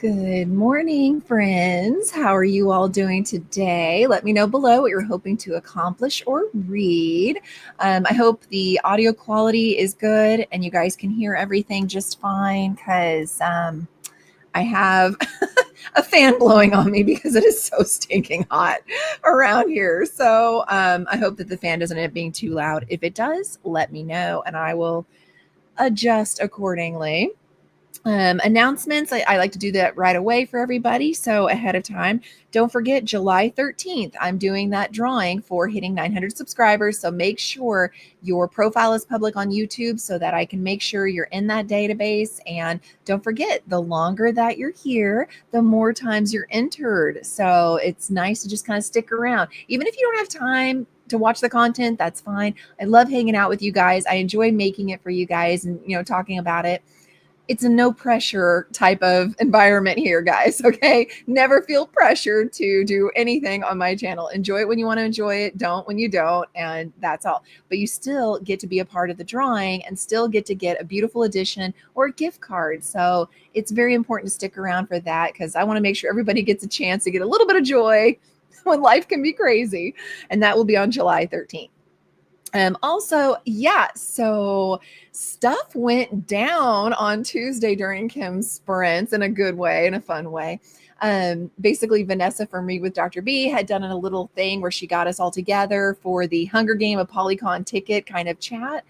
Good morning, friends. How are you all doing today? Let me know below what you're hoping to accomplish or read. I hope the audio quality is good and you guys can hear everything just fine because I have a fan blowing on me because it is so stinking hot around here. So I hope that the fan doesn't end up being too loud. If it does, let me know and I will adjust accordingly. Announcements. I like to do that right away for everybody. So ahead of time, don't forget July 13th, I'm doing that drawing for hitting 900 subscribers. So make sure your profile is public on YouTube so that I can make sure you're in that database. And don't forget, the longer that you're here, the more times you're entered. So it's nice to just kind of stick around. Even if you don't have time to watch the content, that's fine. I love hanging out with you guys. I enjoy making it for you guys and, talking about it. It's a no pressure type of environment here, guys. Okay. Never feel pressured to do anything on my channel. Enjoy it when you want to enjoy it. Don't when you don't. And that's all. But you still get to be a part of the drawing and still get to get a beautiful edition or a gift card. So it's very important to stick around for that because I want to make sure everybody gets a chance to get a little bit of joy when life can be crazy. And that will be on July 13th. So stuff went down on Tuesday during Kim's sprints in a good way, in a fun way. Basically, Vanessa from Read with Dr. B had done a little thing where she got us all together for the Hunger Game of Polycon ticket kind of chat.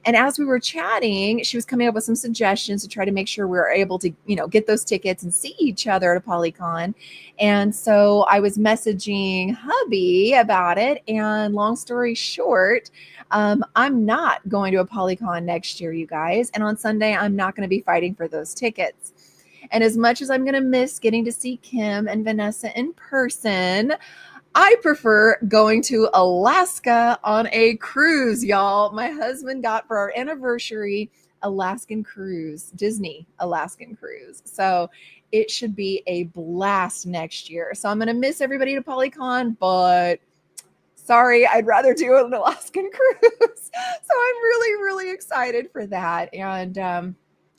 And as we were chatting, she was coming up with some suggestions to try to make sure we were able to, get those tickets and see each other at a Polycon. And so I was messaging hubby about it. And long story short, I'm not going to a Polycon next year, you guys. And on Sunday, I'm not going to be fighting for those tickets. And as much as I'm going to miss getting to see Kim and Vanessa in person, I prefer going to Alaska on a cruise, y'all. My husband got for our anniversary Alaskan cruise, Disney Alaskan cruise. So it should be a blast next year. So I'm going to miss everybody to Polycon, but sorry, I'd rather do an Alaskan cruise. So I'm really, really excited for that. And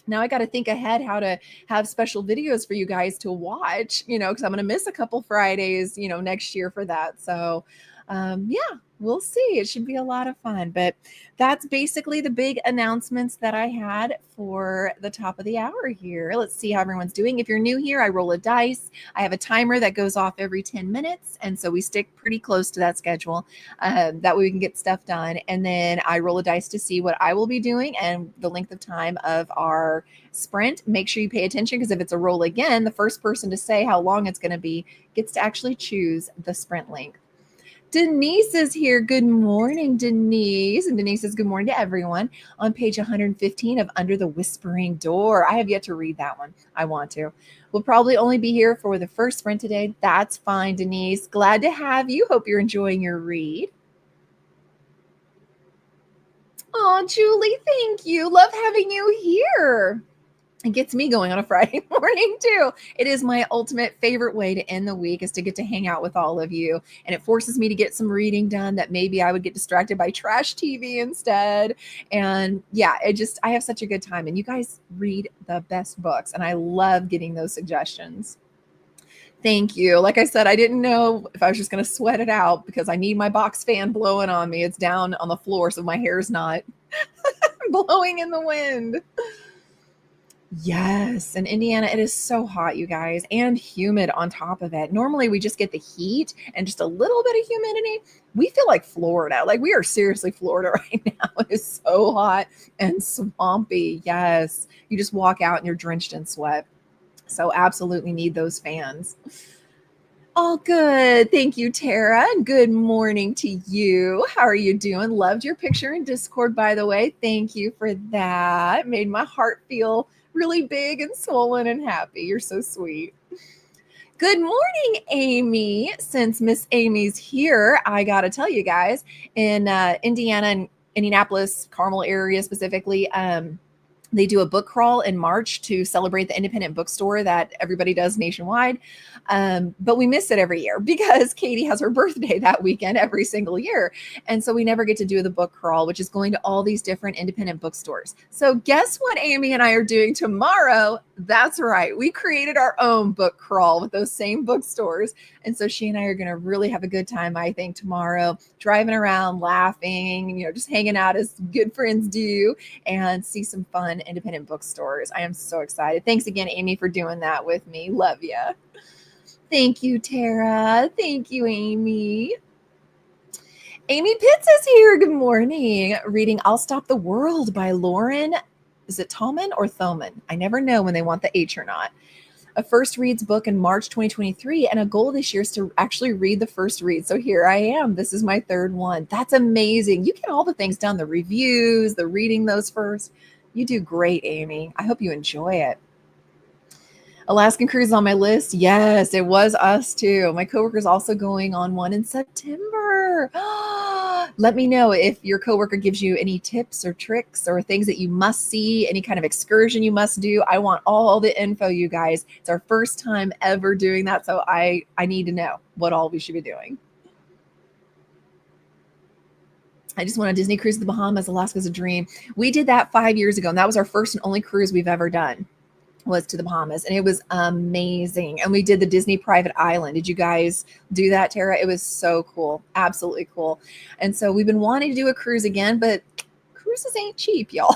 now I got to think ahead how to have special videos for you guys to watch, because I'm going to miss a couple Fridays, next year for that. So yeah, we'll see. It should be a lot of fun. But that's basically the big announcements that I had for the top of the hour here. Let's see how everyone's doing. If you're new here, I roll a dice. I have a timer that goes off every 10 minutes. And so we stick pretty close to that schedule. That way we can get stuff done. And then I roll a dice to see what I will be doing and the length of time of our sprint. Make sure you pay attention because if it's a roll again, the first person to say how long it's going to be gets to actually choose the sprint length. Denise is here. Good morning, Denise. And Denise says, good morning to everyone on page 115 of Under the Whispering Door. I have yet to read that one. I want to. We'll probably only be here for the first sprint today. That's fine, Denise. Glad to have you. Hope you're enjoying your read. Oh, Julie, thank you. Love having you here. It gets me going on a Friday morning too. It is my ultimate favorite way to end the week is to get to hang out with all of you. And it forces me to get some reading done that maybe I would get distracted by trash TV instead. And yeah, I have such a good time. And you guys read the best books. And I love getting those suggestions. Thank you. Like I said, I didn't know if I was just going to sweat it out because I need my box fan blowing on me. It's down on the floor, so my hair's not blowing in the wind. Yes, in Indiana, it is so hot, you guys, and humid on top of it. Normally, we just get the heat and just a little bit of humidity. We feel like Florida. Like we are seriously Florida right now. It is so hot and swampy. Yes, you just walk out and you're drenched in sweat. So absolutely need those fans. All good. Thank you, Tara. Good morning to you. How are you doing? Loved your picture in Discord, by the way. Thank you for that. Made my heart feel really big and swollen and happy. You're so sweet. Good morning, Amy. Since Miss Amy's here, I got to tell you guys, in Indiana and Indianapolis, Carmel area specifically, they do a book crawl in March to celebrate the independent bookstore that everybody does nationwide. But we miss it every year because Katie has her birthday that weekend every single year. And so we never get to do the book crawl, which is going to all these different independent bookstores. So guess what Amy and I are doing tomorrow, That's right. We created our own book crawl with those same bookstores. And so she and I are going to really have a good time, I think, tomorrow, driving around, laughing, just hanging out as good friends do, and see some fun independent bookstores. I am so excited. Thanks again, Amy, for doing that with me. Love you. Thank you, Tara. Thank you, Amy. Amy Pitts is here. Good morning. Reading I'll Stop the World by Lauren. Is it Tolman or Thoman? I never know when they want the H or not. A first reads book in March 2023, and a goal this year is to actually read the first read. So here I am. This is my third one. That's amazing. You get all the things done, the reviews, the reading those first. You do great, Amy. I hope you enjoy it. Alaskan cruise on my list. Yes, it was us too. My coworker's also going on one in September. Let me know if your coworker gives you any tips or tricks or things that you must see, any kind of excursion you must do. I want all the info, you guys. It's our first time ever doing that, so I need to know what all we should be doing. I just want a Disney cruise to the Bahamas. Alaska's a dream. We did that 5 years ago, and that was our first and only cruise we've ever done. Was to the Bahamas, and it was amazing. And we did the Disney private island. Did you guys do that, Tara? It was so cool. Absolutely cool. And so we've been wanting to do a cruise again, but cruises ain't cheap, y'all.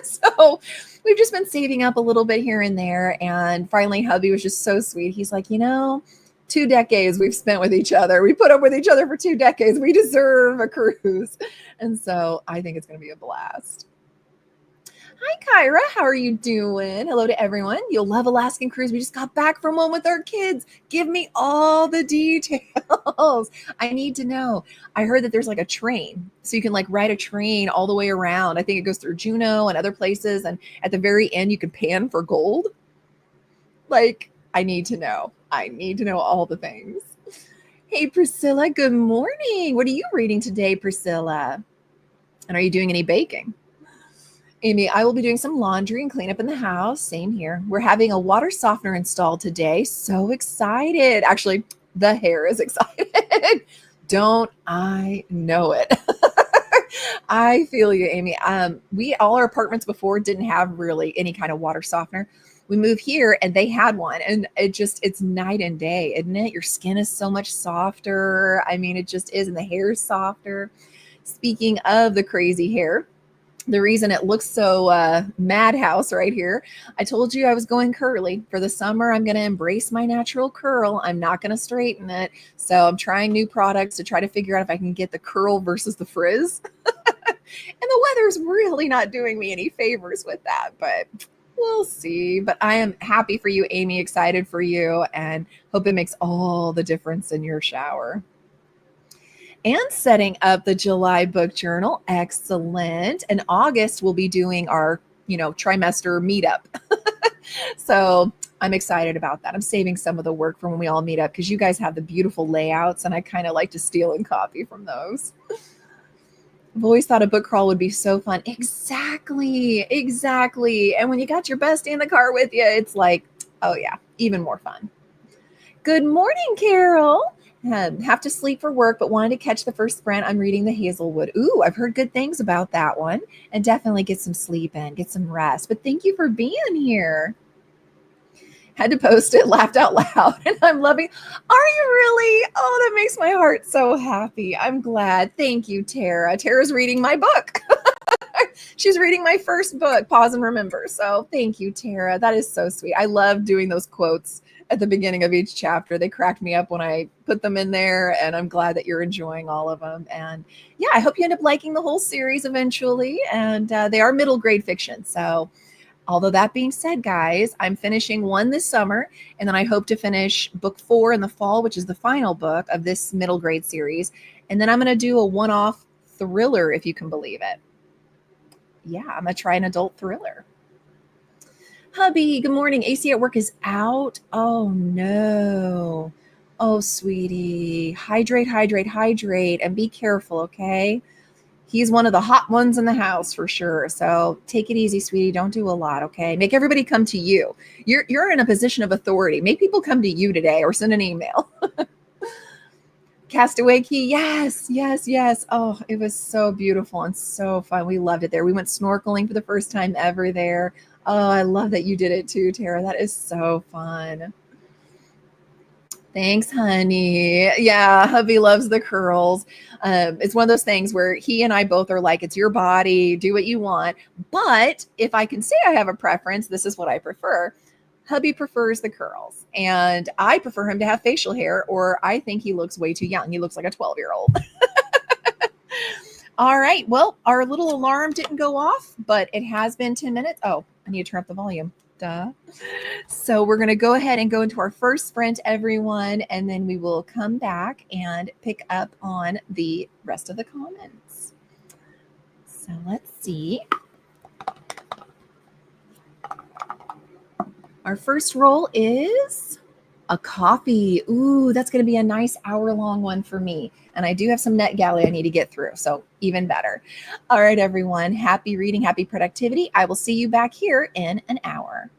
So we've just been saving up a little bit here and there. And finally, hubby was just so sweet. He's like, 2 decades we've spent with each other. We put up with each other for 2 decades. We deserve a cruise. And so I think it's going to be a blast. Hi, Kyra. How are you doing? Hello to everyone. You'll love Alaskan Cruise. We just got back from one with our kids. Give me all the details. I need to know. I heard that there's like a train. So you can like ride a train all the way around. I think it goes through Juneau and other places. And at the very end, you can pan for gold. Like, I need to know. I need to know all the things. Hey, Priscilla. Good morning. What are you reading today, Priscilla? And are you doing any baking? Amy, I will be doing some laundry and cleanup in the house. Same here. We're having a water softener installed today. So excited. Actually, the hair is excited. Don't I know it? I feel you, Amy. All our apartments before didn't have really any kind of water softener. We moved here and they had one, and it's night and day, isn't it? Your skin is so much softer. I mean, it just is. And the hair is softer. Speaking of the crazy hair, the reason it looks so madhouse right here, I told you I was going curly. For the summer, I'm going to embrace my natural curl. I'm not going to straighten it. So I'm trying new products to try to figure out if I can get the curl versus the frizz. And the weather's really not doing me any favors with that, but we'll see. But I am happy for you, Amy, excited for you, and hope it makes all the difference in your shower. And setting up the July book journal. Excellent. In August, we'll be doing our, trimester meetup. So I'm excited about that. I'm saving some of the work for when we all meet up because you guys have the beautiful layouts and I kind of like to steal and copy from those. I've always thought a book crawl would be so fun. Exactly. And when you got your bestie in the car with you, it's like, oh yeah, even more fun. Good morning, Carol. Have to sleep for work, but wanted to catch the first sprint. I'm reading The Hazelwood. Ooh, I've heard good things about that one. And definitely get some sleep in, get some rest. But thank you for being here. Had to post it, laughed out loud, and I'm loving. Are you really? Oh, that makes my heart so happy. I'm glad. Thank you, Tara. Tara's reading my book. She's reading my first book, Pause and Remember. So thank you, Tara. That is so sweet. I love doing those quotes at the beginning of each chapter. They cracked me up when I put them in there, and I'm glad that you're enjoying all of them. And yeah, I hope you end up liking the whole series eventually. And they are middle grade fiction. So although that being said, guys, I'm finishing one this summer, and then I hope to finish book 4 in the fall, which is the final book of this middle grade series. And then I'm going to do a one-off thriller, if you can believe it. Yeah, I'm going to try an adult thriller. Hubby, good morning. AC at work is out. Oh, no. Oh, sweetie. Hydrate, and be careful, okay? He's one of the hot ones in the house for sure. So take it easy, sweetie. Don't do a lot, okay? Make everybody come to you. You're in a position of authority. Make people come to you today or send an email. Castaway Key. Yes. Oh, it was so beautiful and so fun. We loved it there. We went snorkeling for the first time ever there. Oh, I love that you did it too, Tara. That is so fun. Thanks, honey. Yeah, hubby loves the curls. It's one of those things where he and I both are like, it's your body, do what you want. But if I can say I have a preference, this is what I prefer. Hubby prefers the curls, and I prefer him to have facial hair, or I think he looks way too young. He looks like a 12-year-old. All right. Well, our little alarm didn't go off, but it has been 10 minutes. Oh, I need to turn up the volume. Duh. So we're going to go ahead and go into our first sprint, everyone, and then we will come back and pick up on the rest of the comments. So let's see. Our first roll is a coffee. Ooh, that's going to be a nice hour-long one for me. And I do have some NetGalley I need to get through, so even better. All right, everyone. Happy reading, happy productivity. I will see you back here in an hour.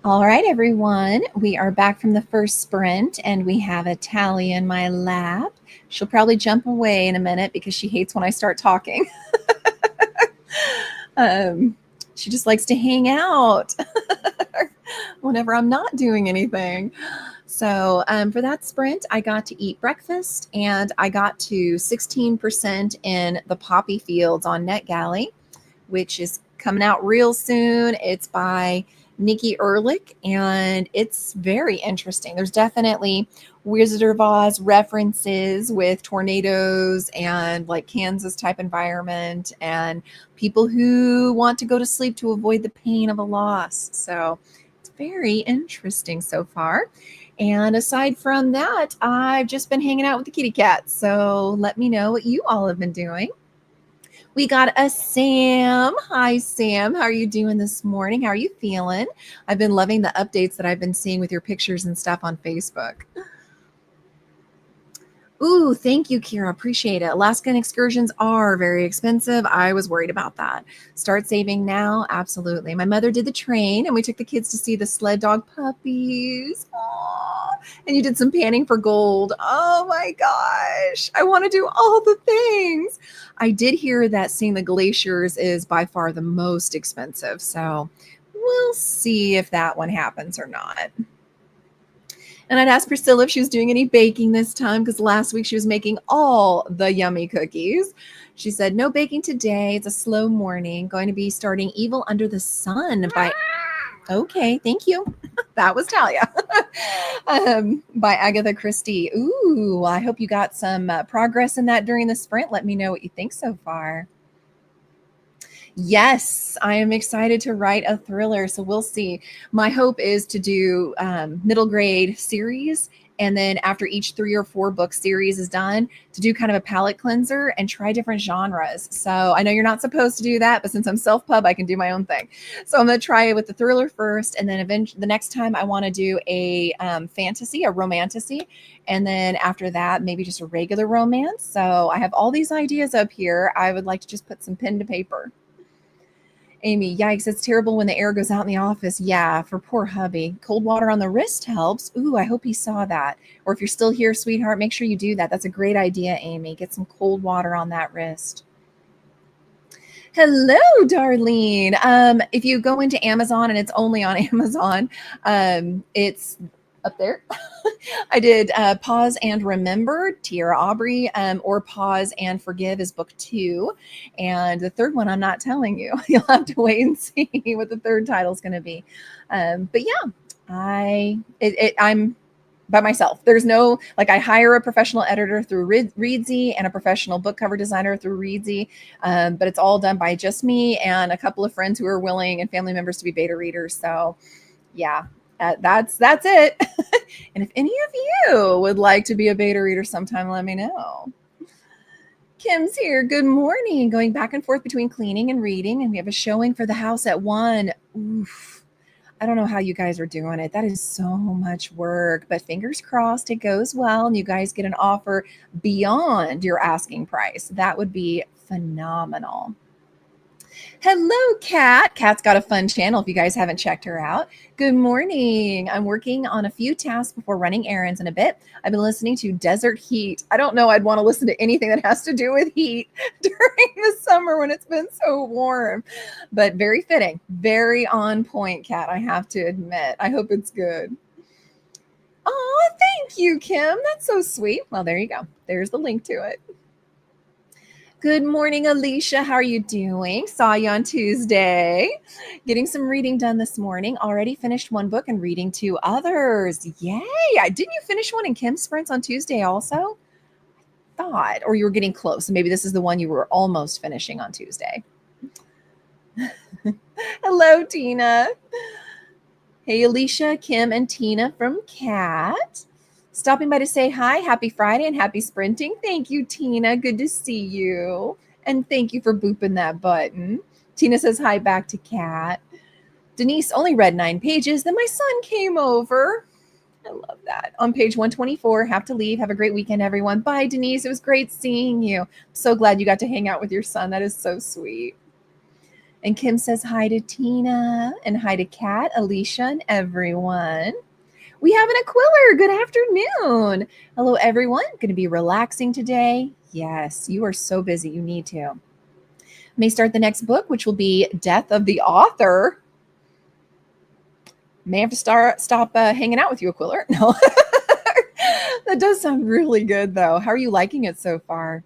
All right, everyone. We are back from the first sprint and we have a Tally in my lap. She'll probably jump away in a minute because she hates when I start talking. um, she just likes to hang out whenever I'm not doing anything. So for that sprint, I got to eat breakfast and I got to 16% in the poppy fields on NetGalley, which is coming out real soon. It's by Nikki Ehrlich, and it's very interesting. There's definitely Wizard of Oz references with tornadoes and like Kansas type environment and people who want to go to sleep to avoid the pain of a loss. So it's very interesting so far. And aside from that, I've just been hanging out with the kitty cats. So let me know what you all have been doing. We got a Sam. Hi, Sam. How are you doing this morning? How are you feeling? I've been loving the updates that I've been seeing with your pictures and stuff on Facebook. Ooh, thank you, Kira. Appreciate it. Alaskan excursions are very expensive. I was worried about that. Start saving now. Absolutely. My mother did the train and we took the kids to see the sled dog puppies. Aww. And you did some panning for gold. Oh my gosh. I want to do all the things. I did hear that seeing the glaciers is by far the most expensive. So we'll see if that one happens or not. And I'd asked Priscilla if she was doing any baking this time because last week she was making all the yummy cookies. She said, no baking today. It's a slow morning. Going to be starting Evil Under the Sun by... Okay, thank you. That was Talia. By Agatha Christie. Ooh, I hope you got some progress in that during the sprint. Let me know what you think so far. Yes, I am excited to write a thriller. So we'll see. My hope is to do middle grade series. And then after each 3 or 4 book series is done, to do kind of a palette cleanser and try different genres. So I know you're not supposed to do that, but since I'm self-pub, I can do my own thing. So I'm going to try it with the thriller first. And then eventually the next time I want to do a fantasy, a romantasy. And then after that, maybe just a regular romance. So I have all these ideas up here. I would like to just put some pen to paper. Amy, yikes, it's terrible when the air goes out in the office. Yeah, for poor hubby. Cold water on the wrist helps. Ooh, I hope he saw that. Or if you're still here, sweetheart, make sure you do that. That's a great idea, Amy. Get some cold water on that wrist. Hello, Darlene. If you go into Amazon, and it's only on Amazon, it's up there. I did Pause and Remember, Tiara Aubrey, or Pause and Forgive is book 2. And the third one, I'm not telling you. You'll have to wait and see what the third title is going to be. But yeah, I'm by myself. There's no, like, I hire a professional editor through Readsy and a professional book cover designer through Readsy. But it's all done by just me and a couple of friends who are willing and family members to be beta readers. So yeah, that's it. And if any of you would like to be a beta reader sometime, let me know. Kim's here. Good morning. Going back and forth between cleaning and reading, and we have a showing for the house at 1. Oof. I don't know how you guys are doing it. That is so much work, but fingers crossed it goes well and you guys get an offer beyond your asking price. That would be phenomenal. Hello, Kat. Kat's got a fun channel if you guys haven't checked her out. Good morning. I'm working on a few tasks before running errands in a bit. I've been listening to Desert Heat. I don't know I'd want to listen to anything that has to do with heat during the summer when it's been so warm, but very fitting, very on point, Kat, I have to admit. I hope it's good. Oh, thank you, Kim. That's so sweet. Well, there you go. There's the link to it. Good morning, Alicia. How are you doing? Saw you on Tuesday. Getting some reading done this morning. Already finished 1 book and reading 2 others. Yay. Didn't you finish one in Kim's Sprints on Tuesday also? Thought, or you were getting close. Maybe this is the one you were almost finishing on Tuesday. Hello, Tina. Hey, Alicia, Kim, and Tina from Cat. Stopping by to say hi, happy Friday, and happy sprinting. Thank you, Tina. Good to see you. And thank you for booping that button. Tina says hi back to Kat. Denise only read 9 pages. Then my son came over. I love that. On page 124, have to leave. Have a great weekend, everyone. Bye, Denise. It was great seeing you. I'm so glad you got to hang out with your son. That is so sweet. And Kim says hi to Tina and hi to Kat, Alicia, and everyone. We have an Aquiller. Good afternoon. Hello, everyone. Going to be relaxing today. Yes, you are so busy. You need to. May start the next book, which will be Death of the Author. May have to stop hanging out with you, Aquiller. No. That does sound really good, though. How are you liking it so far?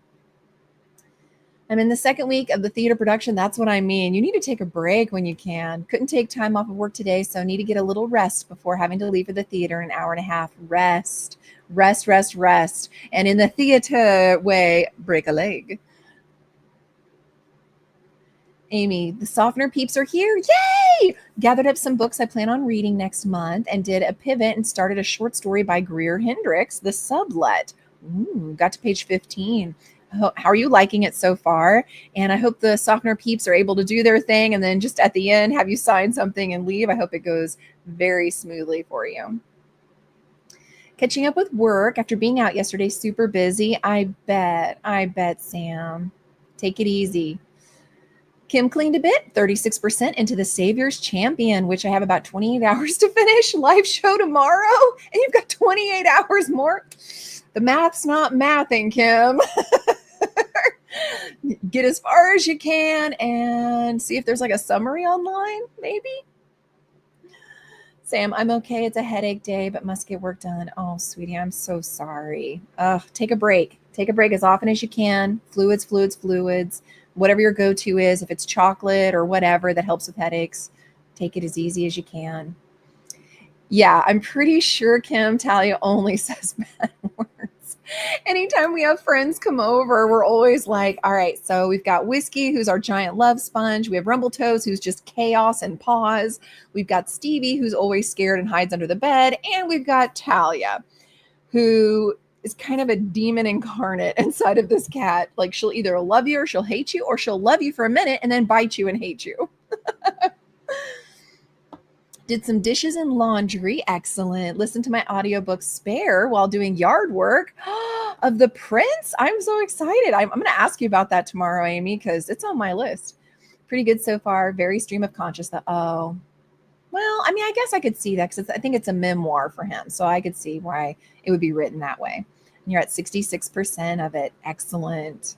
I'm in the second week of the theater production. That's what I mean. You need to take a break when you can. Couldn't take time off of work today, so need to get a little rest before having to leave for the theater in an hour and a half. Rest, rest, rest, rest. And in the theater way, break a leg. Amy, the Softener peeps are here. Yay! Gathered up some books I plan on reading next month and did a pivot and started a short story by Greer Hendricks, The Sublet. Ooh, got to page 15. How are you liking it so far? And I hope the Softener peeps are able to do their thing and then just at the end have you sign something and leave. I hope it goes very smoothly for you. Catching up with work after being out yesterday, super busy. I bet, Sam. Take it easy. Kim cleaned a bit, 36% into the Savior's Champion, which I have about 28 hours to finish. Live show tomorrow, and you've got 28 hours more. The math's not mathing, Kim. Get as far as you can and see if there's like a summary online, maybe. Sam, I'm okay. It's a headache day, but must get work done. Oh, sweetie, I'm so sorry. Take a break. Take a break as often as you can. Fluids. Whatever your go-to is, if it's chocolate or whatever that helps with headaches, take it as easy as you can. Yeah, I'm pretty sure Kim Talia only says bad words. Anytime we have friends come over, we're always like, all right, so we've got Whiskey, who's our giant love sponge. We have Rumbletoes, who's just chaos and pause. We've got Stevie, who's always scared and hides under the bed. And we've got Talia, who is kind of a demon incarnate inside of this cat. Like she'll either love you or she'll hate you, or she'll love you for a minute and then bite you and hate you. Did some dishes and laundry. Excellent. Listen to my audiobook Spare while doing yard work of The Prince. I'm so excited. I'm going to ask you about that tomorrow, Amy, because it's on my list. Pretty good so far. Very stream of consciousness. Oh, well, I mean, I guess I could see that because I think it's a memoir for him. So I could see why it would be written that way. And you're at 66% of it. Excellent.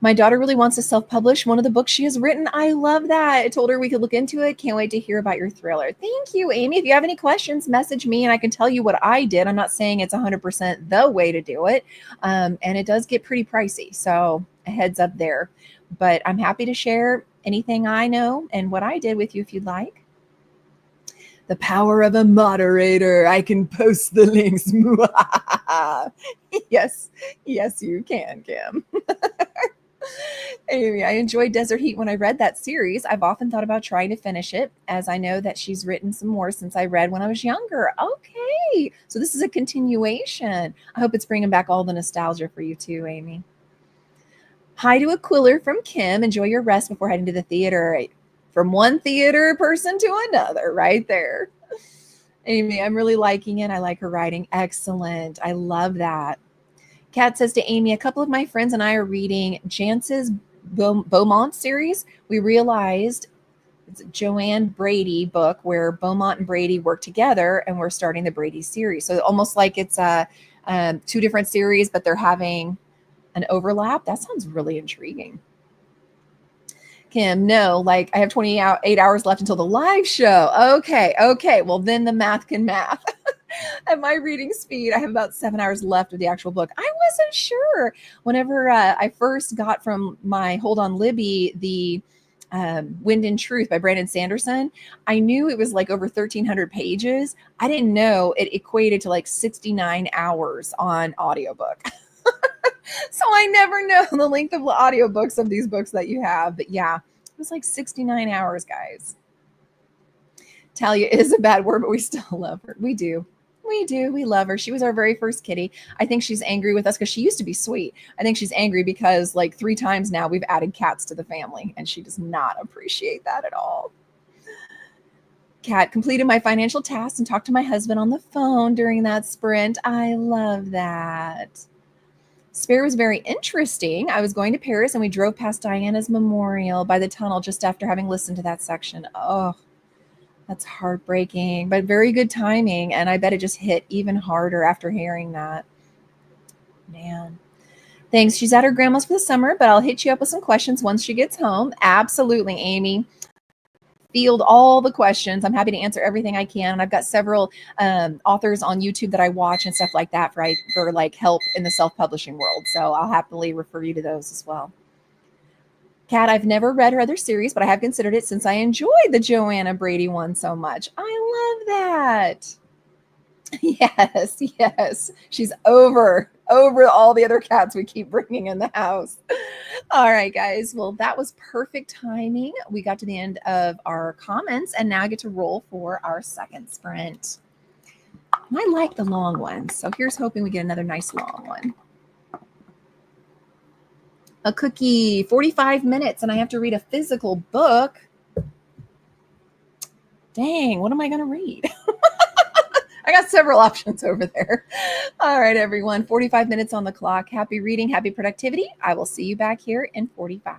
My daughter really wants to self-publish one of the books she has written. I love that. I told her we could look into it. Can't wait to hear about your thriller. Thank you, Amy. If you have any questions, message me and I can tell you what I did. I'm not saying it's 100% the way to do it. And it does get pretty pricey. So a heads up there. But I'm happy to share anything I know and what I did with you if you'd like. The power of a moderator. I can post the links. Yes, you can, Kim. Amy, I enjoyed Desert Heat when I read that series. I've often thought about trying to finish it, as I know that she's written some more since I read when I was younger. Okay, so this is a continuation. I hope it's bringing back all the nostalgia for you too, Amy. Hi to Aquiller from Kim. Enjoy your rest before heading to the theater. From one theater person to another, right there. Amy, I'm really liking it. I like her writing. Excellent. I love that. Kat says to Amy, a couple of my friends and I are reading Jance's Beaumont series. We realized it's a Joanne Brady book where Beaumont and Brady work together, and we're starting the Brady series. So almost like it's two different series, but they're having an overlap. That sounds really intriguing. Kim, no, like I have 28 hours left until the live show. Okay. Well, then the math can math. At my reading speed, I have about 7 hours left of the actual book. I wasn't sure. Whenever I first got from my Hold on Libby, the Wind and Truth by Brandon Sanderson, I knew it was like over 1,300 pages. I didn't know it equated to like 69 hours on audiobook. So I never know the length of the audiobooks of these books that you have. But yeah, it was like 69 hours, guys. Talia is a bad word, but we still love her. We do. We love her. She was our very first kitty. I think she's angry with us because she used to be sweet. I think she's angry because like 3 times now we've added cats to the family, and she does not appreciate that at all. Kat completed my financial tasks and talked to my husband on the phone during that sprint. I love that. Spirit was very interesting. I was going to Paris and we drove past Diana's memorial by the tunnel just after having listened to that section. Oh, that's heartbreaking, but very good timing. And I bet it just hit even harder after hearing that. Man. Thanks. She's at her grandma's for the summer, but I'll hit you up with some questions once she gets home. Absolutely, Amy. Field all the questions. I'm happy to answer everything I can. And I've got several authors on YouTube that I watch and stuff like that for like help in the self-publishing world. So I'll happily refer you to those as well. Kat, I've never read her other series, but I have considered it since I enjoyed the Joanna Brady one so much. I love that. Yes, yes. She's over all the other cats we keep bringing in the house. All right, guys. Well, that was perfect timing. We got to the end of our comments, and now I get to roll for our second sprint. I like the long ones, so here's hoping we get another nice long one. A cookie, 45 minutes, and I have to read a physical book. Dang, what am I going to read? I got several options over there. All right, everyone, 45 minutes on the clock. Happy reading, happy productivity. I will see you back here in 45.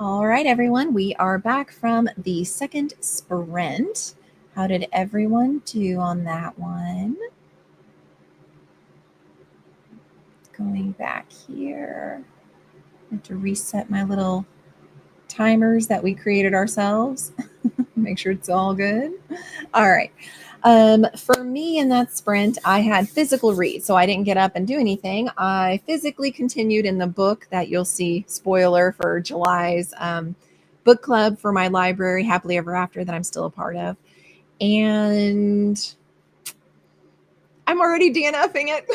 All right, everyone, we are back from the second sprint. How did everyone do on that one? Going back here. I have to reset my little timers that we created ourselves. Make sure it's all good. All right. For me in that sprint, I had physical read. So I didn't get up and do anything. I physically continued in the book that you'll see, spoiler for July's book club for my library, Happily Ever After, that I'm still a part of. And I'm already DNFing it.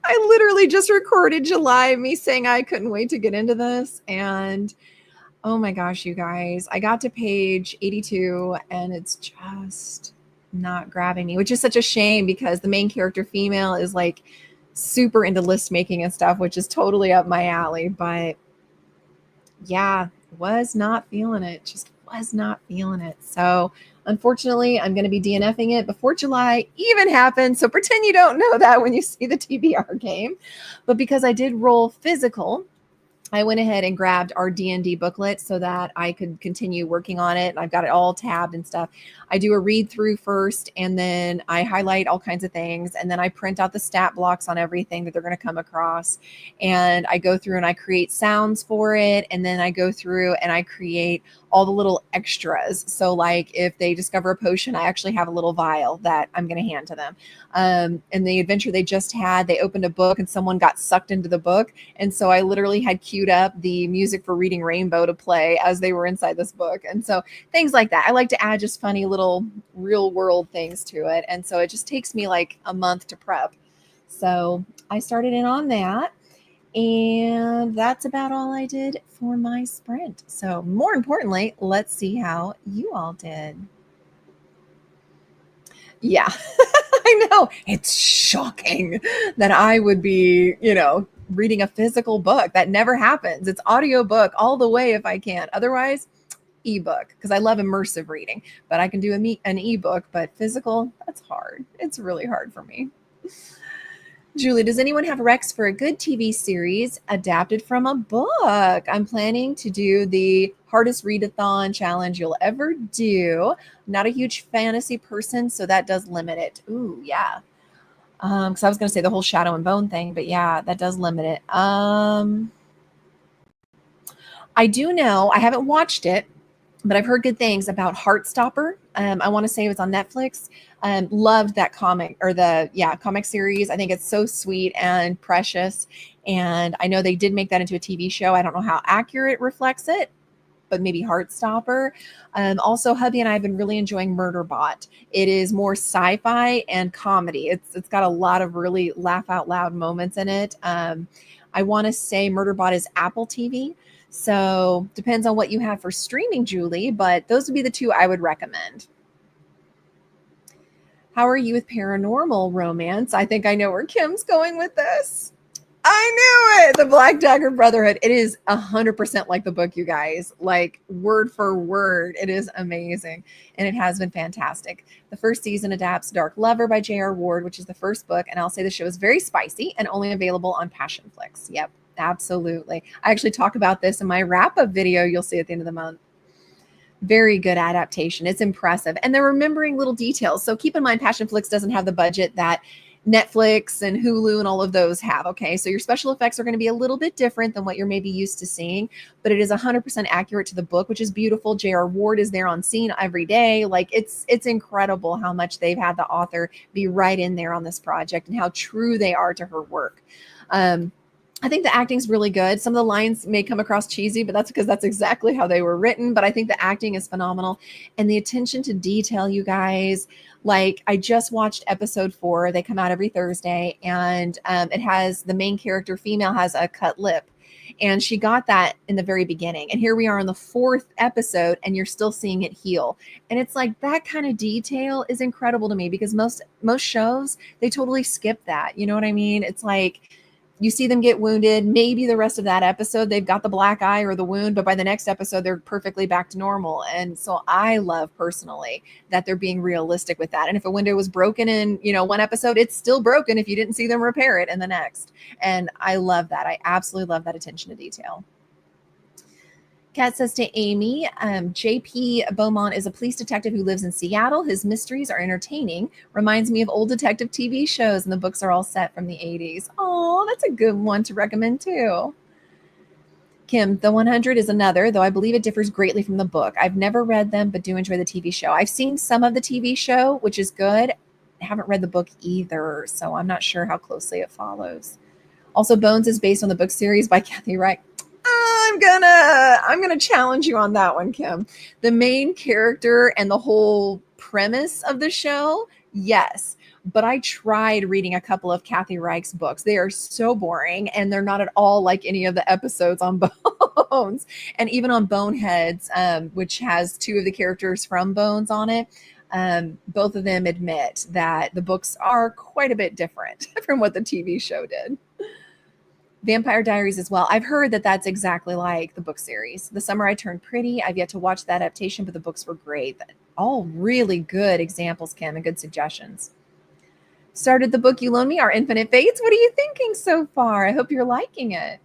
I literally just recorded July, me saying I couldn't wait to get into this. And oh my gosh, you guys, I got to page 82 and it's just not grabbing me, which is such a shame because the main character female is like super into list making and stuff, which is totally up my alley. But yeah, was not feeling it. Just was not feeling it. So unfortunately, I'm going to be DNFing it before July even happens. So pretend you don't know that when you see the TBR game. But because I did roll physical, I went ahead and grabbed our D&D booklet so that I could continue working on it. And I've got it all tabbed and stuff. I do a read through first, and then I highlight all kinds of things. And then I print out the stat blocks on everything that they're going to come across. And I go through and I create sounds for it. And then I go through and I create all the little extras. So like if they discover a potion, I actually have a little vial that I'm going to hand to them. In the adventure they just had, they opened a book and someone got sucked into the book. And so I literally had queued up the music for Reading Rainbow to play as they were inside this book. And so things like that. I like to add just funny little real world things to it. And so it just takes me like a month to prep. So I started in on that. And that's about all I did for my sprint. So more importantly, let's see how you all did. Yeah, I know. It's shocking that I would be, reading a physical book. That never happens. It's audiobook all the way if I can. Otherwise, ebook, because I love immersive reading, but I can do an ebook, but physical, that's hard. It's really hard for me. Julie, does anyone have recs for a good TV series adapted from a book? I'm planning to do the hardest readathon challenge you'll ever do. Not a huge fantasy person, so that does limit it. Ooh, yeah. Because I was going to say the whole Shadow and Bone thing, but yeah, that does limit it. I do know, I haven't watched it, but I've heard good things about Heartstopper. I want to say it was on Netflix. Loved that comic or comic series. I think it's so sweet and precious. And I know they did make that into a TV show. I don't know how accurate it reflects it, but maybe Heartstopper. Also, hubby and I have been really enjoying Murderbot. It is more sci-fi and comedy. It's got a lot of really laugh out loud moments in it. I want to say Murderbot is Apple TV. So depends on what you have for streaming, Julie, but those would be the two I would recommend. How are you with paranormal romance? I think I know where Kim's going with this. I knew it. The Black Dagger Brotherhood. It is 100% like the book, you guys. Like word for word. It is amazing. And it has been fantastic. The first season adapts Dark Lover by J.R. Ward, which is the first book. And I'll say the show is very spicy and only available on Passionflix. Yep, absolutely. I actually talk about this in my wrap-up video you'll see at the end of the month. Very good adaptation. It's impressive. And they're remembering little details. So keep in mind, Passionflix doesn't have the budget that Netflix and Hulu and all of those have. Okay. So your special effects are going to be a little bit different than what you're maybe used to seeing, but it is 100% accurate to the book, which is beautiful. J.R. Ward is there on scene every day. Like it's incredible how much they've had the author be right in there on this project and how true they are to her work. I think the acting's really good. Some of the lines may come across cheesy, but that's because that's exactly how they were written. But I think the acting is phenomenal. And the attention to detail, you guys, like I just watched episode 4. They come out every Thursday. And it has the main character, female, has a cut lip. And she got that in the very beginning. And here we are in the 4th episode and you're still seeing it heal. And it's like that kind of detail is incredible to me because most shows, they totally skip that. You know what I mean? It's like, you see them get wounded. Maybe the rest of that episode, they've got the black eye or the wound, but by the next episode, they're perfectly back to normal. And so I love personally that they're being realistic with that. And if a window was broken in, one episode, it's still broken if you didn't see them repair it in the next. And I love that. I absolutely love that attention to detail. Kat says to Amy, J.P. Beaumont is a police detective who lives in Seattle. His mysteries are entertaining. Reminds me of old detective TV shows, and the books are all set from the 80s. Oh, that's a good one to recommend too. Kim, The 100 is another, though I believe it differs greatly from the book. I've never read them, but do enjoy the TV show. I've seen some of the TV show, which is good. I haven't read the book either, so I'm not sure how closely it follows. Also, Bones is based on the book series by Kathy Wright. I'm gonna challenge you on that one, Kim. The main character and the whole premise of the show, yes. But I tried reading a couple of Kathy Reich's books. They are so boring, and they're not at all like any of the episodes on Bones. And even on Boneheads, which has two of the characters from Bones on it, both of them admit that the books are quite a bit different from what the TV show did. Vampire Diaries as well. I've heard that that's exactly like the book series. The Summer I Turned Pretty. I've yet to watch the adaptation, but the books were great. All really good examples, Kim, and good suggestions. Started the book you loaned me, Our Infinite Fates. What are you thinking so far? I hope you're liking it.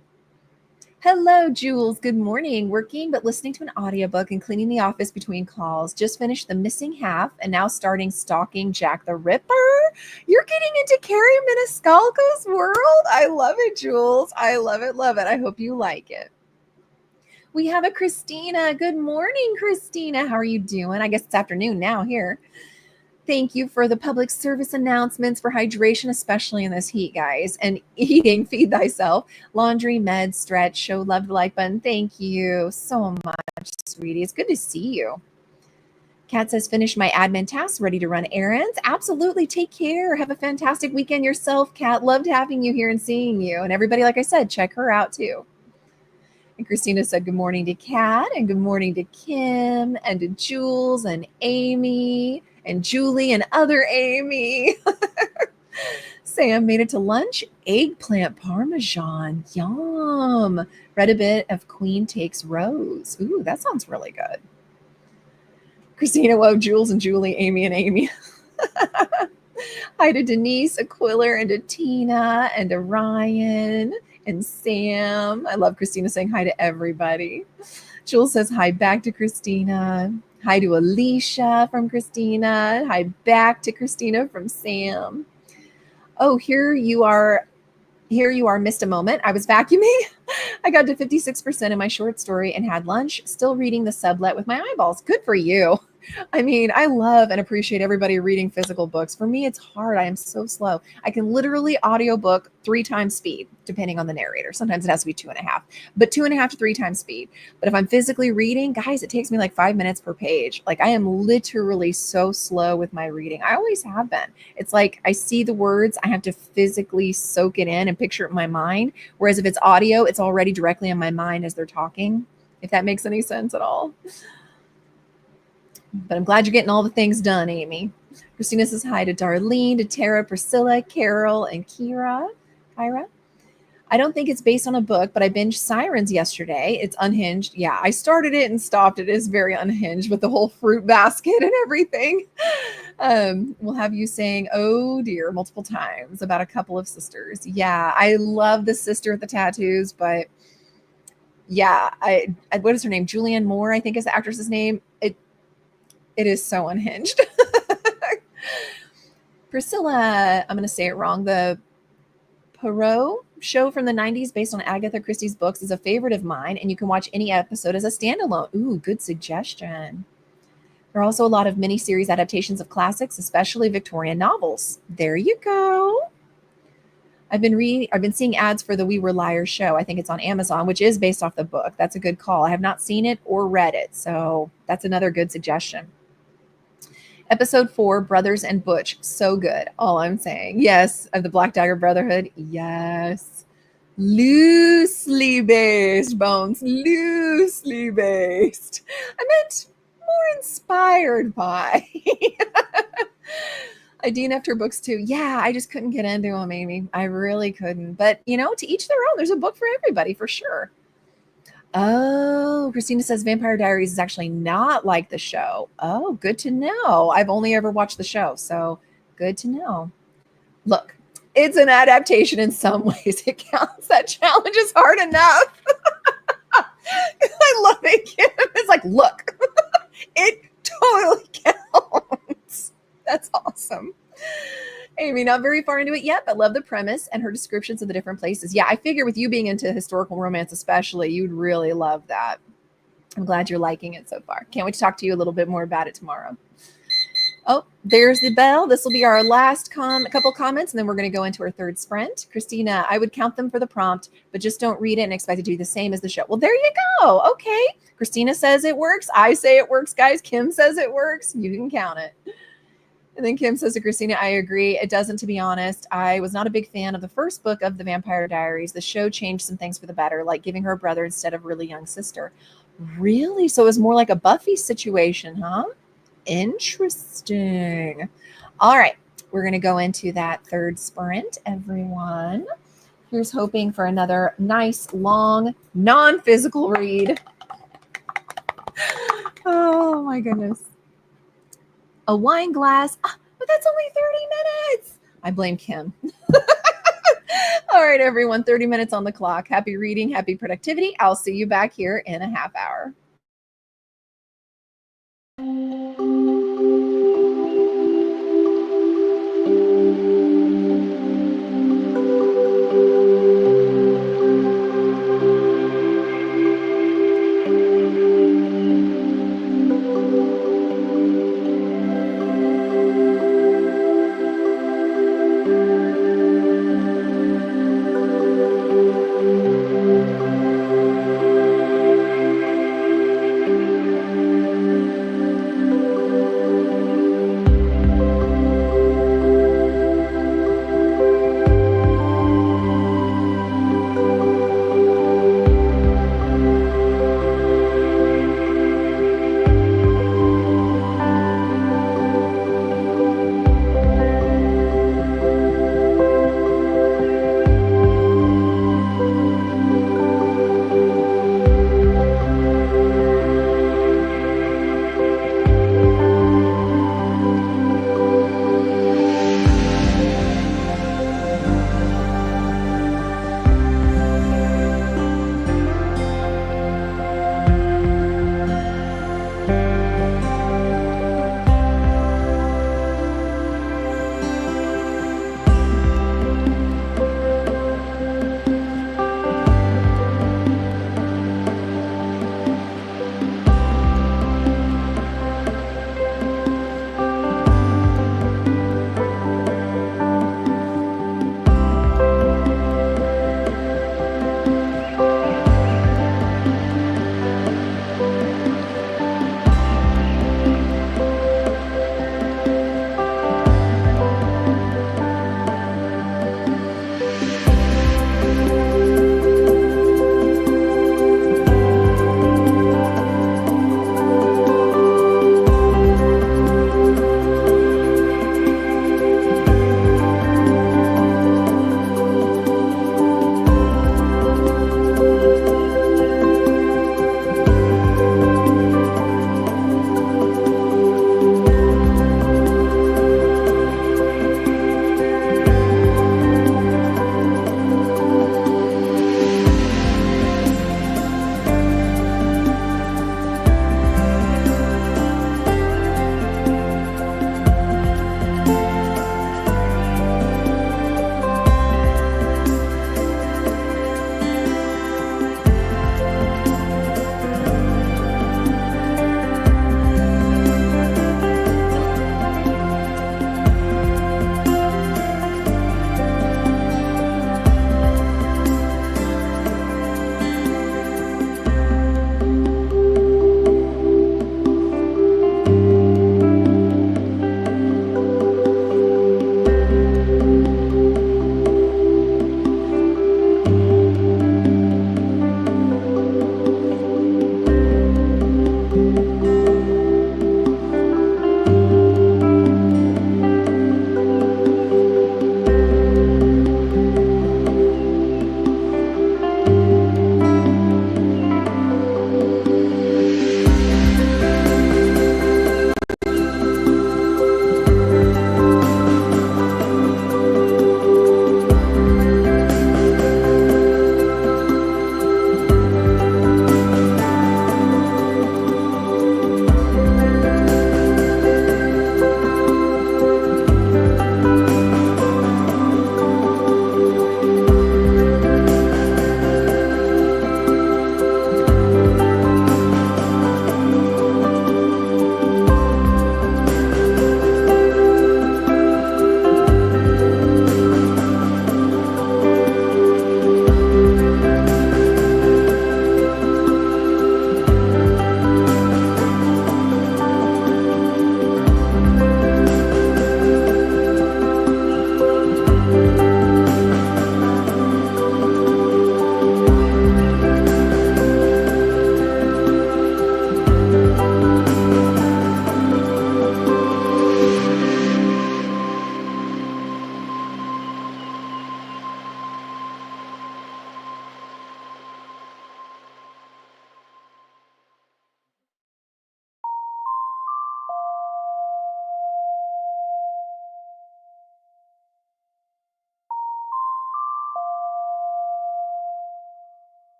Hello, Jules. Good morning. Working, but listening to an audiobook and cleaning the office between calls. Just finished The Missing Half and now starting Stalking Jack the Ripper. You're getting into Carrie Maniscalco's world. I love it, Jules. I love it, love it. I hope you like it. We have a Christina. Good morning, Christina. How are you doing? I guess it's afternoon now here. Thank you for the public service announcements for hydration, especially in this heat, guys. And eating, feed thyself. Laundry, meds, stretch, show love the like button. Thank you so much, sweetie. It's good to see you. Kat says, finish my admin tasks, ready to run errands. Absolutely. Take care. Have a fantastic weekend yourself, Kat. Loved having you here and seeing you. And everybody, like I said, check her out too. And Christina said, good morning to Kat and good morning to Kim and to Jules and Amy and Julie and other Amy. Sam made it to lunch. Eggplant parmesan. Yum. Read a bit of Queen Takes Rose. Ooh, that sounds really good. Christina, whoa, Jules and Julie, Amy and Amy. Hi to Denise, Aquila, and to Tina, and to Ryan, and Sam. I love Christina saying hi to everybody. Jules says hi back to Christina. Hi to Alicia from Christina. Hi back to Christina from Sam. Oh, here you are. Here you are, missed a moment. I was vacuuming. I got to 56% in my short story and had lunch. Still reading the sublet with my eyeballs. Good for you. I mean, I love and appreciate everybody reading physical books. For me, it's hard. I am so slow. I can literally audiobook 3 times speed, depending on the narrator. Sometimes it has to be 2.5, but 2.5 to 3 times speed. But if I'm physically reading, guys, it takes me like 5 minutes per page. Like I am literally so slow with my reading. I always have been. It's like I see the words, I have to physically soak it in and picture it in my mind. Whereas if it's audio, it's already directly in my mind as they're talking, if that makes any sense at all. But I'm glad you're getting all the things done, Amy. Christina says hi to Darlene, to Tara, Priscilla, Carol, and Kyra. I don't think it's based on a book, but I binged Sirens yesterday. It's unhinged. Yeah, I started it and stopped it. It is very unhinged with the whole fruit basket and everything. We'll have you saying, oh dear, multiple times about a couple of sisters. Yeah, I love the sister with the tattoos, but yeah, what is her name? Julianne Moore, I think is the actress's name. It is so unhinged. Priscilla, I'm going to say it wrong. The Poirot show from the 90s based on Agatha Christie's books is a favorite of mine, and you can watch any episode as a standalone. Ooh, good suggestion. There are also a lot of miniseries adaptations of classics, especially Victorian novels. There you go. I've been seeing ads for the We Were Liars show. I think it's on Amazon, which is based off the book. That's a good call. I have not seen it or read it, so that's another good suggestion. Episode 4, Brothers and Butch. So good. All I'm saying. Yes, of the Black Dagger Brotherhood. Yes. Loosely based, Bones. Loosely based. I meant more inspired by. I DNF'd her books too. Yeah, I just couldn't get into them, Amy. I really couldn't. But, to each their own. There's a book for everybody, for sure. Oh, Christina says Vampire Diaries is actually not like the show. Oh, good to know. I've only ever watched the show, so good to know. Look, it's an adaptation in some ways. It counts. That challenge is hard enough. I love it, Kim. It's like, look, it totally counts. That's awesome. Amy, not very far into it yet, but love the premise and her descriptions of the different places. Yeah, I figure with you being into historical romance especially, you'd really love that. I'm glad you're liking it so far. Can't wait to talk to you a little bit more about it tomorrow. Oh, there's the bell. This will be our last couple comments, and then we're going to go into our third sprint. Christina, I would count them for the prompt, but just don't read it and expect to do the same as the show. Well, there you go. Okay. Christina says it works. I say it works, guys. Kim says it works. You can count it. And then Kim says to Christina, I agree. It doesn't, to be honest. I was not a big fan of the first book of the Vampire Diaries. The show changed some things for the better, like giving her a brother instead of a really young sister. Really? So it was more like a Buffy situation, huh? Interesting. All right. We're going to go into that third sprint, everyone. Here's hoping for another nice, long, non-physical read. Oh, my goodness. A wine glass. But that's only 30 minutes. I blame Kim. All right, everyone. 30 minutes on the clock. Happy reading. Happy productivity. I'll see you back here in a half hour.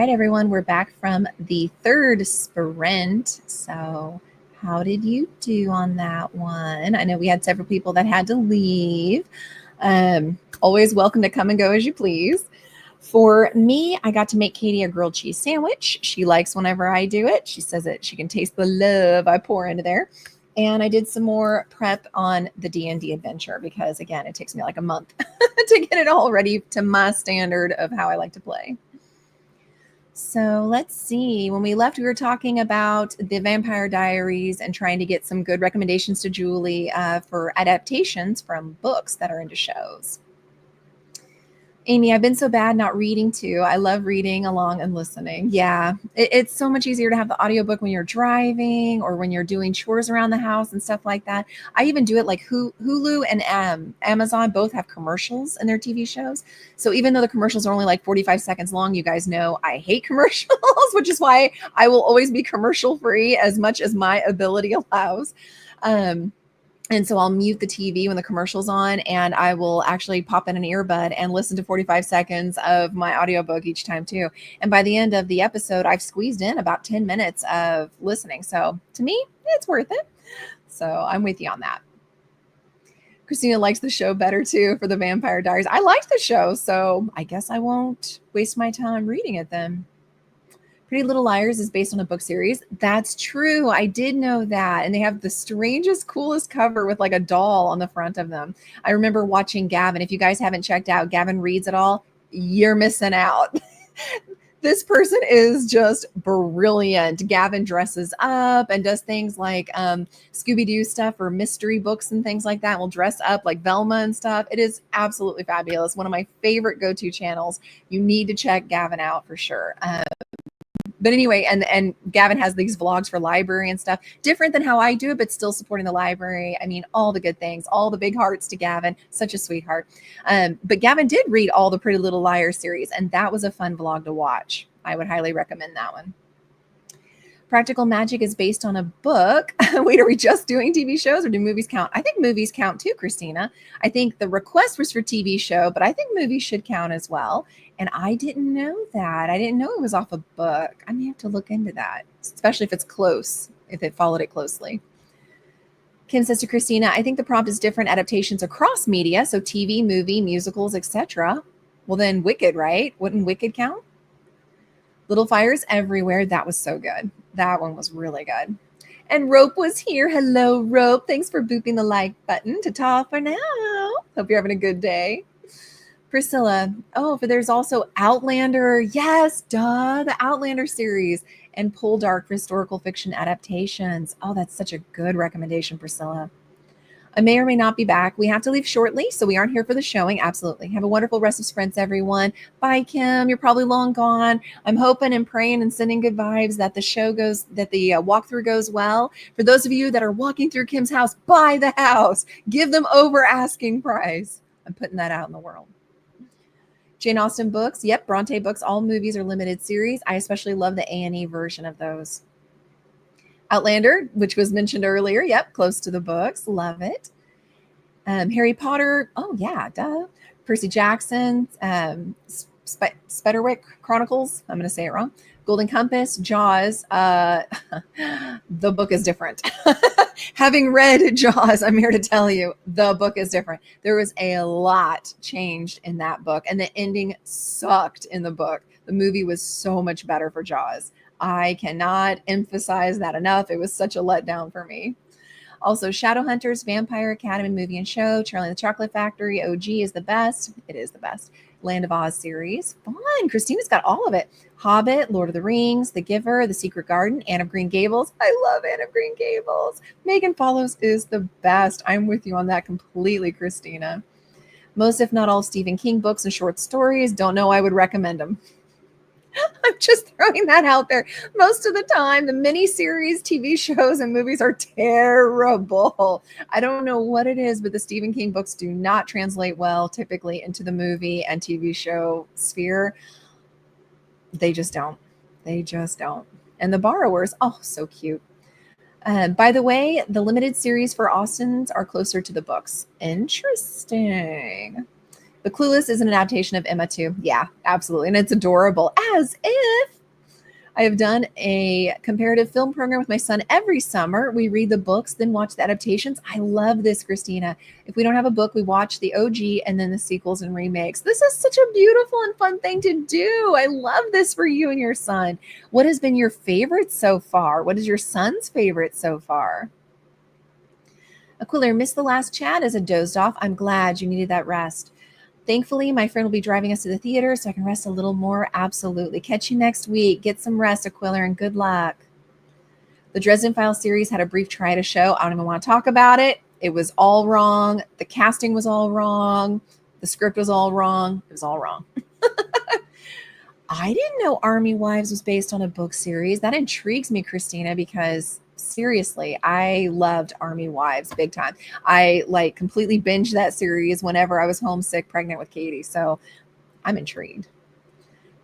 right, everyone, we're back from the third sprint. So how did you do on that one? I know we had several people that had to leave. Always welcome to come and go as you please. For me, I got to make Katie a grilled cheese sandwich. She likes whenever I do it. She says that she can taste the love I pour into there. And I did some more prep on the D&D adventure because, again, it takes me like a month to get it all ready to my standard of how I like to play. So let's see. When we left, we were talking about the Vampire Diaries and trying to get some good recommendations to Julie for adaptations from books that are into shows. Amy, I've been so bad not reading too. I love reading along and listening. Yeah, it's so much easier to have the audiobook when you're driving or when you're doing chores around the house and stuff like that. I even do it like Hulu and Amazon both have commercials in their TV shows. So even though the commercials are only like 45 seconds long, you guys know I hate commercials, which is why I will always be commercial free as much as my ability allows. And so I'll mute the TV when the commercial's on, and I will actually pop in an earbud and listen to 45 seconds of my audiobook each time too. And by the end of the episode, I've squeezed in about 10 minutes of listening. So to me, it's worth it. So I'm with you on that. Christina likes the show better too for the Vampire Diaries. I liked the show, so I guess I won't waste my time reading it then. Pretty Little Liars is based on a book series. That's true. I did know that. And they have the strangest, coolest cover with like a doll on the front of them. I remember watching Gavin. If you guys haven't checked out Gavin Reads It All, you're missing out. This person is just brilliant. Gavin dresses up and does things like Scooby-Doo stuff or mystery books and things like that. Will dress up like Velma and stuff. It is absolutely fabulous. One of my favorite go-to channels. You need to check Gavin out for sure. But anyway, and Gavin has these vlogs for library and stuff, different than how I do it, but still supporting the library. I mean, all the good things, all the big hearts to Gavin, such a sweetheart. But Gavin did read all the Pretty Little Liars series, and that was a fun vlog to watch. I would highly recommend that one. Practical Magic is based on a book. Wait, are we just doing TV shows or do movies count? I think movies count too, Christina. I think the request was for TV show, but I think movies should count as well. And I didn't know that. I didn't know it was off a book. I may have to look into that, especially if it's close, if it followed it closely. Kim says to Christina, I think the prompt is different adaptations across media. So TV, movie, musicals, etc. Well, then Wicked, right? Wouldn't Wicked count? Little Fires Everywhere. That was so good. That one was really good. And Rope was here. Hello, Rope. Thanks for booping the like button. Ta-ta for now. Hope you're having a good day. Priscilla, for there's also Outlander. Yes, duh, the Outlander series and Poldark for historical fiction adaptations. Oh, that's such a good recommendation, Priscilla. I may or may not be back. We have to leave shortly, so we aren't here for the showing. Absolutely. Have a wonderful rest of sprints, everyone. Bye, Kim. You're probably long gone. I'm hoping and praying and sending good vibes that the walkthrough goes well. For those of you that are walking through Kim's house, buy the house. Give them over asking price. I'm putting that out in the world. Jane Austen books. Yep, Bronte books. All movies are limited series. I especially love the A&E version of those. Outlander, which was mentioned earlier. Yep, close to the books. Love it. Harry Potter. Oh, yeah, duh. Percy Jackson. Spiderwick Chronicles. I'm going to say it wrong. Golden Compass. Jaws. The book is different. Having read Jaws, I'm here to tell you, the book is different. There was a lot changed in that book, and the ending sucked in the book. The movie was so much better for Jaws. I cannot emphasize that enough. It was such a letdown for me. Also, Shadowhunters, Vampire Academy movie and show, Charlie and the Chocolate Factory, OG is the best. It is the best. Land of Oz series. Fun. Christina's got all of it. Hobbit, Lord of the Rings, The Giver, The Secret Garden, Anne of Green Gables. I love Anne of Green Gables. Megan Follows is the best. I'm with you on that completely, Christina. Most, if not all, Stephen King books and short stories. Don't know I would recommend them. I'm just throwing that out there. Most of the time, the miniseries, TV shows, and movies are terrible. I don't know what it is, but the Stephen King books do not translate well typically into the movie and TV show sphere. They just don't. They just don't. And The Borrowers, oh, so cute. By the way, the limited series for Austens are closer to the books. Interesting. The Clueless is an adaptation of Emma too. Yeah, absolutely. And it's adorable. As if I have done a comparative film program with my son every summer. We read the books, then watch the adaptations. I love this, Christina. If we don't have a book, we watch the OG and then the sequels and remakes. This is such a beautiful and fun thing to do. I love this for you and your son. What has been your favorite so far? What is your son's favorite so far? Aquila, missed the last chat as a dozed off. I'm glad you needed that rest. Thankfully, my friend will be driving us to the theater so I can rest a little more. Absolutely. Catch you next week. Get some rest, Aquila, and good luck. The Dresden Files series had a brief try to show. I don't even want to talk about it. It was all wrong. The casting was all wrong. The script was all wrong. It was all wrong. I didn't know Army Wives was based on a book series. That intrigues me, Christina, because seriously, I loved Army Wives big time. I like completely binged that series whenever I was homesick, pregnant with Katie. So I'm intrigued.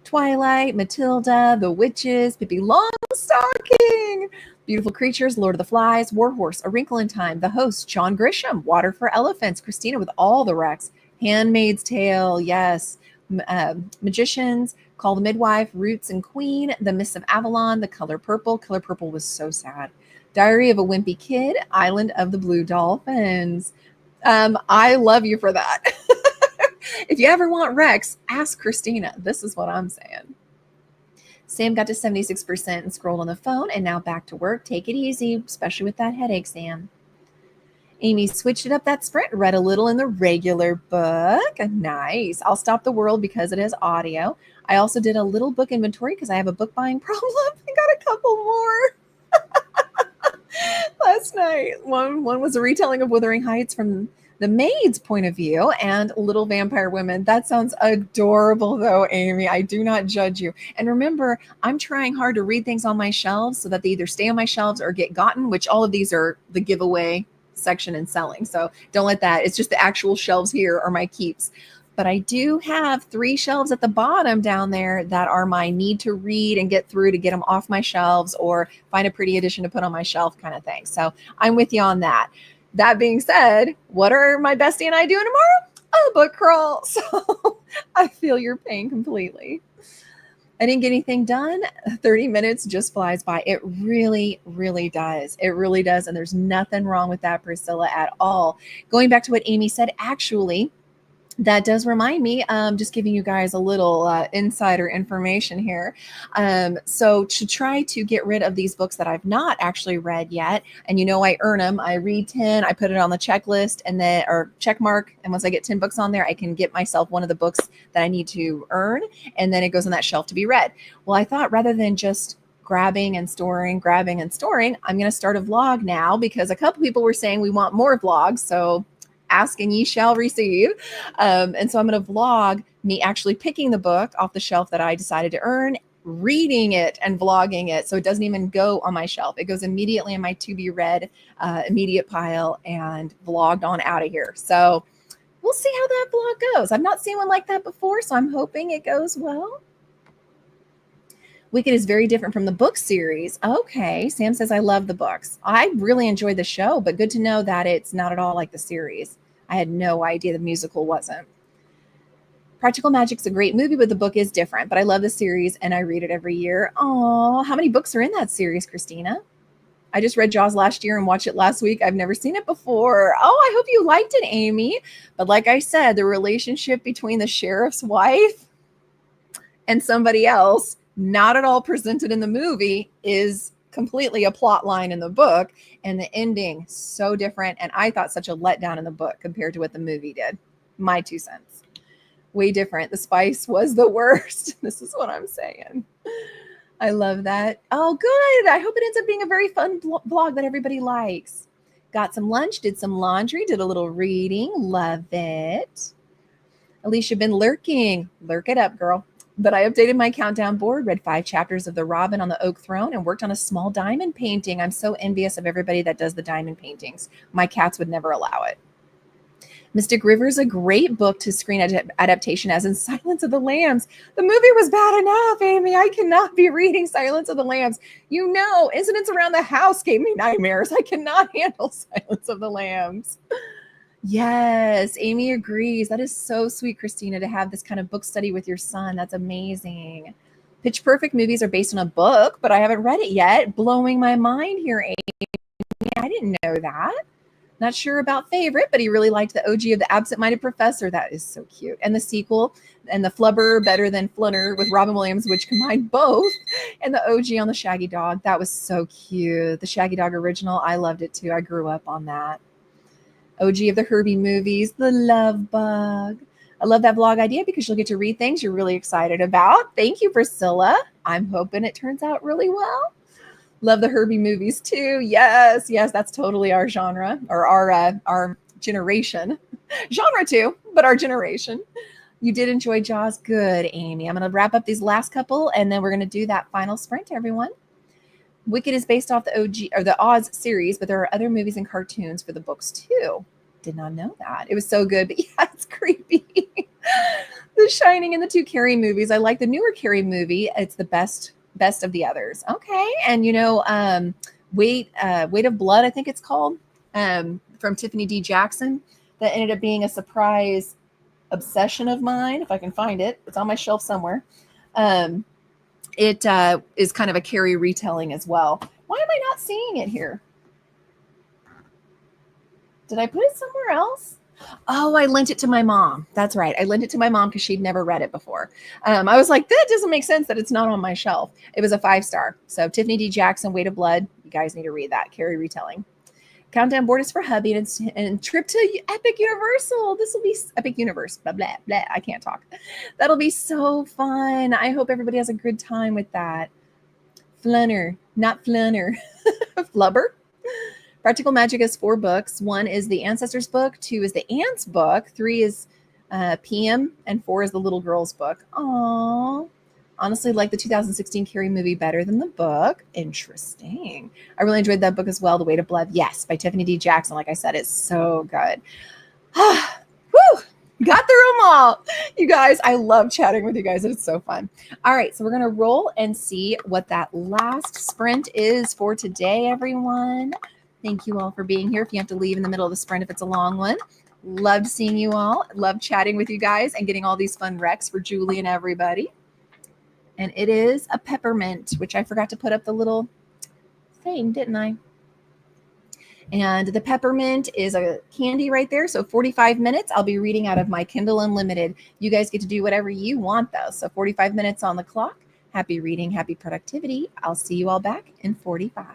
Twilight, Matilda, The Witches, Pippi Longstocking, Beautiful Creatures, Lord of the Flies, Warhorse, A Wrinkle in Time, The Host, John Grisham, Water for Elephants, Christina with all the Rex, Handmaid's Tale, yes, Magicians, Call the Midwife, Roots and Queen, The Mists of Avalon, The Color Purple. Color Purple was so sad. Diary of a Wimpy Kid, Island of the Blue Dolphins. I love you for that. If you ever want Rex, ask Christina. This is what I'm saying. Sam got to 76% and scrolled on the phone and now back to work. Take it easy, especially with that headache, Sam. Amy switched it up that sprint, read a little in the regular book. Nice. I'll Stop the World because it has audio. I also did a little book inventory because I have a book buying problem. I got a couple more last night. One was a retelling of Wuthering Heights from the maid's point of view and Little Vampire Women. That sounds adorable though, Amy. I do not judge you. And remember, I'm trying hard to read things on my shelves so that they either stay on my shelves or get gotten, which all of these are the giveaway section and selling. So don't let that. It's just the actual shelves here are my keeps. But I do have 3 shelves at the bottom down there that are my need to read and get through to get them off my shelves or find a pretty edition to put on my shelf kind of thing. So I'm with you on that. That being said, what are my bestie and I doing tomorrow? A book crawl. So I feel your pain completely. I didn't get anything done. 30 minutes just flies by. It really, really does. It really does. And there's nothing wrong with that, Priscilla, at all. Going back to what Amy said, actually, that does remind me, just giving you guys a little insider information here. So to try to get rid of these books that I've not actually read yet, and I earn them. I read 10, I put it on the checklist and then, or check mark. And once I get 10 books on there, I can get myself one of the books that I need to earn. And then it goes on that shelf to be read. Well, I thought rather than just grabbing and storing, I'm going to start a vlog now because a couple people were saying we want more vlogs. So ask and ye shall receive. And so I'm going to vlog me actually picking the book off the shelf that I decided to earn, reading it and vlogging it. So it doesn't even go on my shelf. It goes immediately in my to be read immediate pile and vlogged on out of here. So we'll see how that vlog goes. I've not seen one like that before, so I'm hoping it goes well. Wicked is very different from the book series. Okay. Sam says, I love the books. I really enjoyed the show, but good to know that it's not at all like the series. I had no idea the musical wasn't. Practical Magic's a great movie, but the book is different. But I love the series and I read it every year. Oh, how many books are in that series, Christina? I just read Jaws last year and watched it last week. I've never seen it before. Oh, I hope you liked it, Amy. But like I said, the relationship between the sheriff's wife and somebody else, not at all presented in the movie, is completely a plot line in the book, and the ending so different. And I thought such a letdown in the book compared to what the movie did. My 2 cents. Way different. The spice was the worst. This is what I'm saying. I love that. Oh, good. I hope it ends up being a very fun vlog that everybody likes. Got some lunch, did some laundry, did a little reading. Love it. Alicia been lurking. Lurk it up, girl. But I updated my countdown board, read 5 chapters of The Robin on the Oak Throne, and worked on a small diamond painting. I'm so envious of everybody that does the diamond paintings. My cats would never allow it. Mystic River is a great book to screen adaptation, as in Silence of the Lambs. The movie was bad enough, Amy. I cannot be reading Silence of the Lambs. Incidents around the house gave me nightmares. I cannot handle Silence of the Lambs. Yes, Amy agrees. That is so sweet, Christina, to have this kind of book study with your son. That's amazing. Pitch Perfect movies are based on a book, but I haven't read it yet. Blowing my mind here, Amy. I didn't know that. Not sure about favorite, but he really liked the OG of The Absent-Minded Professor. That is so cute. And the sequel and the Flubber Better Than Flunner with Robin Williams, which combined both, and the OG on the Shaggy Dog. That was so cute. The Shaggy Dog original, I loved it too. I grew up on that. OG of the Herbie movies, The Love Bug. I love that vlog idea because you'll get to read things you're really excited about. Thank you, Priscilla. I'm hoping it turns out really well. Love the Herbie movies too. Yes, yes, that's totally our genre or our generation. Genre too, but our generation. You did enjoy Jaws. Good, Amy. I'm going to wrap up these last couple and then we're going to do that final sprint, everyone. Wicked is based off the OG or the Oz series, but there are other movies and cartoons for the books too. Did not know that. It was so good, but yeah, it's creepy. The Shining and the two Carrie movies. I like the newer Carrie movie. It's the best of the others. Okay. And Weight of Blood, I think it's called, from Tiffany D. Jackson. That ended up being a surprise obsession of mine. If I can find it, it's on my shelf somewhere. It is kind of a Carrie retelling as well. Why am I not seeing it here? Did I put it somewhere else? Oh, I lent it to my mom. That's right. I lent it to my mom because she'd never read it before. I was like, that doesn't make sense that it's not on my shelf. It was a 5-star. So Tiffany D. Jackson, Weight of Blood. You guys need to read that. Carrie retelling. Countdown board is for hubby and trip to Epic Universal. This will be Epic Universe. Blah, blah, blah. I can't talk. That'll be so fun. I hope everybody has a good time with that. Flunner, not Flunner. Flubber. Practical Magic has 4 books. 1 is the Ancestors book. 2 is the Ants book. 3 is PM. And 4 is the Little Girls book. Aww. Honestly, like the 2016 Carrie movie better than the book. Interesting. I really enjoyed that book as well. The Weight of Blood. Yes, by Tiffany D. Jackson. Like I said, it's so good. Woo! Got through them all. You guys, I love chatting with you guys. It's so fun. All right, so we're going to roll and see what that last sprint is for today, everyone. Thank you all for being here. If you have to leave in the middle of the sprint, if it's a long one. Loved seeing you all. Loved chatting with you guys and getting all these fun recs for Julie and everybody. And it is a peppermint, which I forgot to put up the little thing, didn't I? And the peppermint is a candy right there. So 45 minutes, I'll be reading out of my Kindle Unlimited. You guys get to do whatever you want, though. So 45 minutes on the clock. Happy reading, happy productivity. I'll see you all back in 45.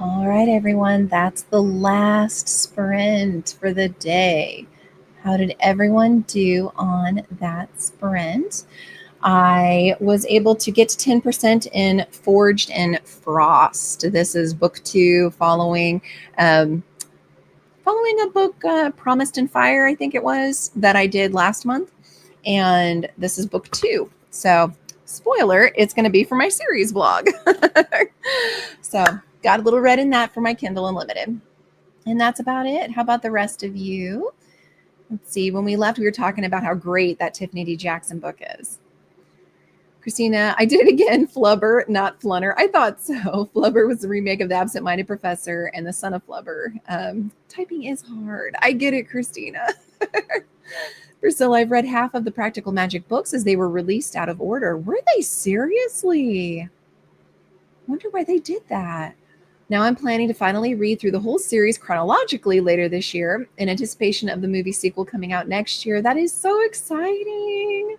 All right, everyone, that's the last sprint for the day. How did everyone do on that sprint? I was able to get to 10% in Forged in Frost. This is book 2, following a book, Promised in Fire, I think it was, that I did last month. And this is book 2. So, spoiler, it's going to be for my series blog. So, got a little read in that for my Kindle Unlimited. And that's about it. How about the rest of you? Let's see. When we left, we were talking about how great that Tiffany D. Jackson book is. Christina, I did it again. Flubber, not Flunner. I thought so. Flubber was the remake of The Absent-Minded Professor and The Son of Flubber. Typing is hard. I get it, Christina. Priscilla, I've read half of the Practical Magic books as they were released out of order. Were they seriously? Wonder why they did that. Now I'm planning to finally read through the whole series chronologically later this year in anticipation of the movie sequel coming out next year. That is so exciting.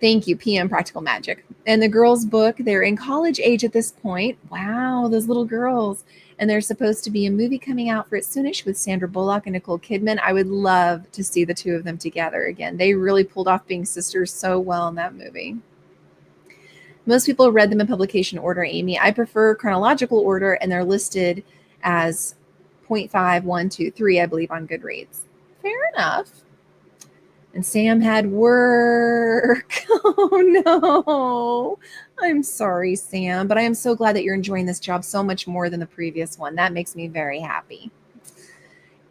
Thank you, PM Practical Magic. And the girls' book, they're in college age at this point. Wow, those little girls. And there's supposed to be a movie coming out for it soonish with Sandra Bullock and Nicole Kidman. I would love to see the two of them together again. They really pulled off being sisters so well in that movie. Most people read them in publication order, Amy. I prefer chronological order, and they're listed as 0.5, 1, 2, 3, I believe, on Goodreads. Fair enough. And Sam had work. Oh, no. I'm sorry, Sam, but I am so glad that you're enjoying this job so much more than the previous one. That makes me very happy.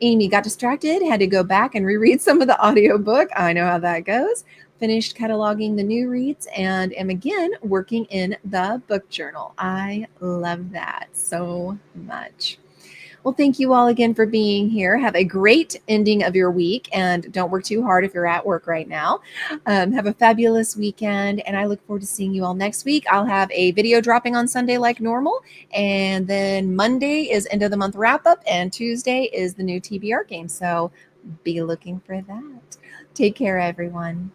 Amy got distracted, had to go back and reread some of the audiobook. I know how that goes. Finished cataloging the new reads and am again working in the book journal. I love that so much. Well, thank you all again for being here. Have a great ending of your week, and don't work too hard if you're at work right now. Have a fabulous weekend, and I look forward to seeing you all next week. I'll have a video dropping on Sunday like normal, and then Monday is end of the month wrap up, and Tuesday is the new TBR game. So be looking for that. Take care, everyone.